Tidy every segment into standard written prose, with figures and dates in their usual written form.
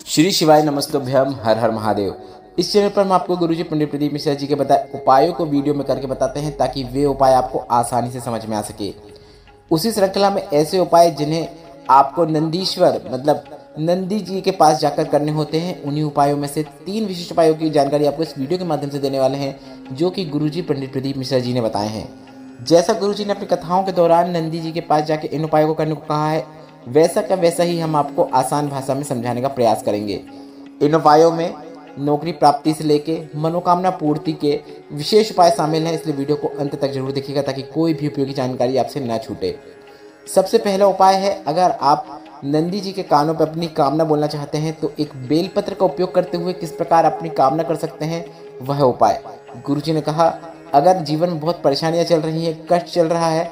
श्री शिवाय नमस्तुभ्यम, हर हर महादेव। इस चैनल पर हम आपको गुरुजी पंडित प्रदीप मिश्रा जी के बताए उपायों को वीडियो में करके बताते हैं ताकि वे उपाय आपको आसानी से समझ में आ सके। उसी श्रृंखला में ऐसे उपाय जिन्हें आपको नंदीश्वर मतलब नंदी जी के पास जाकर करने होते हैं, उन्हीं उपायों में से 3 विशिष्ट उपायों की जानकारी आपको इस वीडियो के माध्यम से देने वाले हैं, जो कि गुरुजी पंडित प्रदीप मिश्रा जी ने बताए हैं। जैसा गुरुजी ने अपनी कथाओं के दौरान नंदी जी के पास जाकर इन उपायों को करने को कहा है, वैसा का वैसा ही हम आपको आसान भाषा में समझाने का प्रयास करेंगे। इन उपायों में नौकरी प्राप्ति से लेके मनोकामना पूर्ति के विशेष उपाय शामिल हैं, इसलिए वीडियो को अंत तक जरूर देखिएगा ताकि कोई भी उपयोगी जानकारी आपसे न छूटे। सबसे पहला उपाय है, अगर आप नंदी जी के कानों पर अपनी कामना बोलना चाहते हैं तो एक बेलपत्र का उपयोग करते हुए किस प्रकार अपनी कामना कर सकते हैं, वह उपाय। गुरुजी ने कहा, अगर जीवन में बहुत परेशानियां चल रही हैं, कष्ट चल रहा है,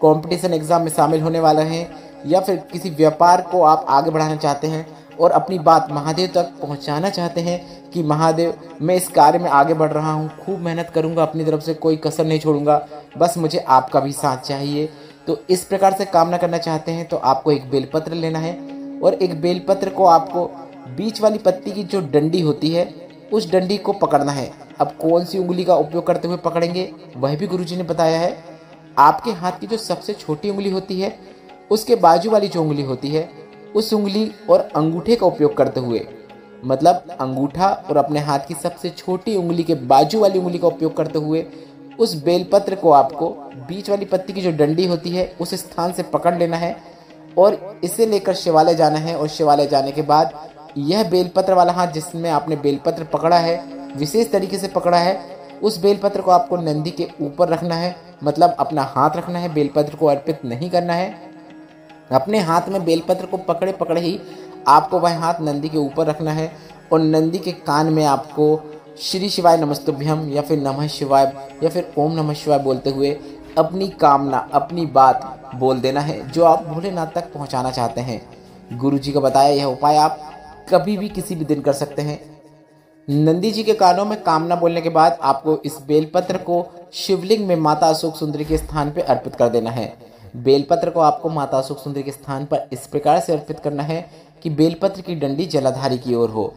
कंपटीशन एग्जाम में शामिल होने वाला है, या फिर किसी व्यापार को आप आगे बढ़ाना चाहते हैं और अपनी बात महादेव तक पहुंचाना चाहते हैं कि महादेव मैं इस कार्य में आगे बढ़ रहा हूं, खूब मेहनत करूंगा, अपनी तरफ से कोई कसर नहीं छोड़ूंगा, बस मुझे आपका भी साथ चाहिए। तो इस प्रकार से कामना करना चाहते हैं तो आपको एक बेलपत्र लेना है और एक बेलपत्र को आपको बीच वाली पत्ती की जो डंडी होती है उस डंडी को पकड़ना है। अब कौन सी उंगली का उपयोग करते हुए पकड़ेंगे वह भी गुरुजी ने बताया है। आपके हाथ की जो सबसे छोटी उंगली होती है उसके बाजू वाली जो उंगली होती है उस उंगली और अंगूठे का उपयोग करते हुए, मतलब अंगूठा और अपने हाथ की सबसे छोटी उंगली के बाजू वाली उंगली का उपयोग करते हुए उस बेलपत्र को आपको बीच वाली पत्ती की जो डंडी होती है उस स्थान से पकड़ लेना है और इसे लेकर शिवालय जाना है। और शिवालय जाने के बाद यह बेलपत्र वाला हाथ जिसमें आपने बेलपत्र पकड़ा है, विशेष तरीके से पकड़ा है, उस बेलपत्र को आपको नंदी के ऊपर रखना है, मतलब अपना हाथ रखना है, बेलपत्र को अर्पित नहीं करना है। अपने हाथ में बेलपत्र को पकड़े पकड़े ही आपको वह हाथ नंदी के ऊपर रखना है और नंदी के कान में आपको श्री शिवाय नमस्तुभ्यम या फिर नमः शिवाय या फिर ओम नमः शिवाय बोलते हुए अपनी कामना, अपनी बात बोल देना है जो आप भोलेनाथ तक पहुंचाना चाहते हैं। गुरुजी का बताया यह उपाय आप कभी भी किसी भी दिन कर सकते हैं। नंदी जी के कानों में कामना बोलने के बाद आपको इस बेलपत्र को शिवलिंग में माता अशोक सुंदरी के स्थान पर अर्पित कर देना है। बेलपत्र को आपको माता अशोक सुंदरी के स्थान पर इस प्रकार से अर्पित करना है कि बेलपत्र की डंडी जलाधारी की ओर हो।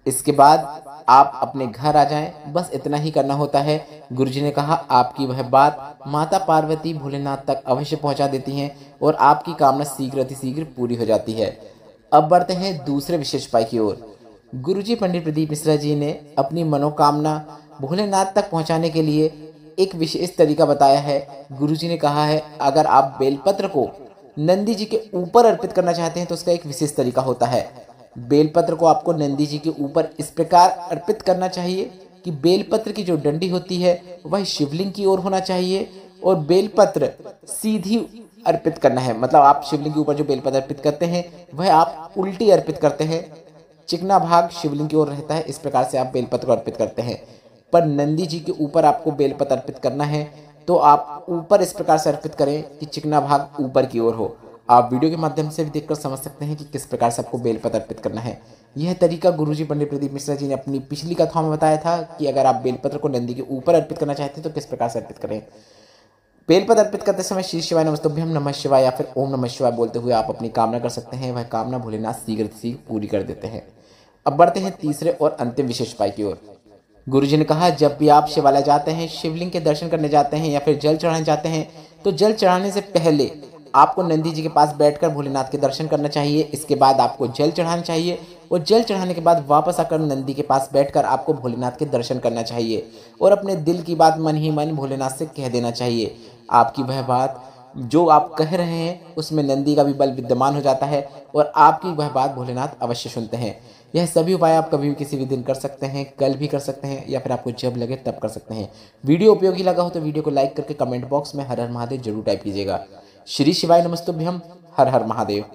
इसके बाद आप अपने घर आ जाएं, बस इतना ही करना होता है। गुरुजी ने कहा, आपकी वह बात माता पार्वती भोलेनाथ तक अवश्य पहुंचा देती हैं और आपकी कामना शीघ्र अतिशीघ्र पूरी हो जाती है। अब बढ़ते हैं दूसरे विशेष उपाय की ओर। गुरुजी पंडित प्रदीप मिश्रा जी ने अपनी मनोकामना भोलेनाथ तक पहुंचाने के लिए एक विशेष तरीका बताया है। गुरुजी ने कहा है, अगर आप बेलपत्र को नंदी जी के ऊपर अर्पित करना चाहते हैं तो उसका एक विशेष तरीका होता है। बेलपत्र को आपको नंदी जी के ऊपर इस प्रकार अर्पित करना चाहिए कि बेलपत्र की जो डंडी होती है वह शिवलिंग की ओर होना चाहिए और बेलपत्र सीधी अर्पित करना है, मतलब आप शिवलिंग के ऊपर जो बेलपत्र अर्पित करते हैं वह आप उल्टी अर्पित करते हैं, चिकना भाग शिवलिंग की ओर रहता है। इस प्रकार से आप बेलपत्र को अर्पित करते हैं। पर नंदी जी के ऊपर आपको बेलपत्र अर्पित करना है तो आप ऊपर इस प्रकार से अर्पित करें कि चिकना भाग ऊपर की ओर हो। आप वीडियो के माध्यम से भी देखकर समझ सकते हैं कि किस प्रकार से आपको बेलपत्र अर्पित करना है। यह तरीका गुरुजी पंडित प्रदीप मिश्रा जी ने अपनी पिछली कथाओं में बताया था कि अगर आप बेलपत्र को नंदी के ऊपर अर्पित करना चाहते हैं तो किस प्रकार से अर्पित करें। बेलपत्र अर्पित करते समय श्री शिवाय नमस्तुभ्यम नमः शिवाय या फिर ओम नमः शिवाय बोलते हुए आप अपनी कामना कर सकते हैं। वह कामना भोलेनाथ शीघ्र पूरी कर देते हैं। अब बढ़ते हैं तीसरे और अंतिम विशेष उपाय की ओर। गुरुजी ने कहा, जब भी आप शिवालय जाते हैं, शिवलिंग के दर्शन करने जाते हैं या फिर जल चढ़ाने जाते हैं तो जल चढ़ाने से पहले आपको नंदी जी के पास बैठकर भोलेनाथ के दर्शन करना चाहिए। इसके बाद आपको जल चढ़ाना चाहिए और जल चढ़ाने के बाद वापस आकर नंदी के पास बैठकर आपको भोलेनाथ के दर्शन करना चाहिए और अपने दिल की बात मन ही मन भोलेनाथ से कह देना चाहिए। आपकी वह बात जो आप कह रहे हैं उसमें नंदी का भी बल विद्यमान हो जाता है और आपकी वह बात भोलेनाथ अवश्य सुनते हैं। यह सभी उपाय आप कभी भी किसी भी दिन कर सकते हैं, कल भी कर सकते हैं या फिर आपको जब लगे तब कर सकते हैं। वीडियो उपयोगी लगा हो तो वीडियो को लाइक करके कमेंट बॉक्स में हर हर महादेव जरूर टाइप कीजिएगा। श्री शिवाय नमस्तुभ्यम, हर हर महादेव।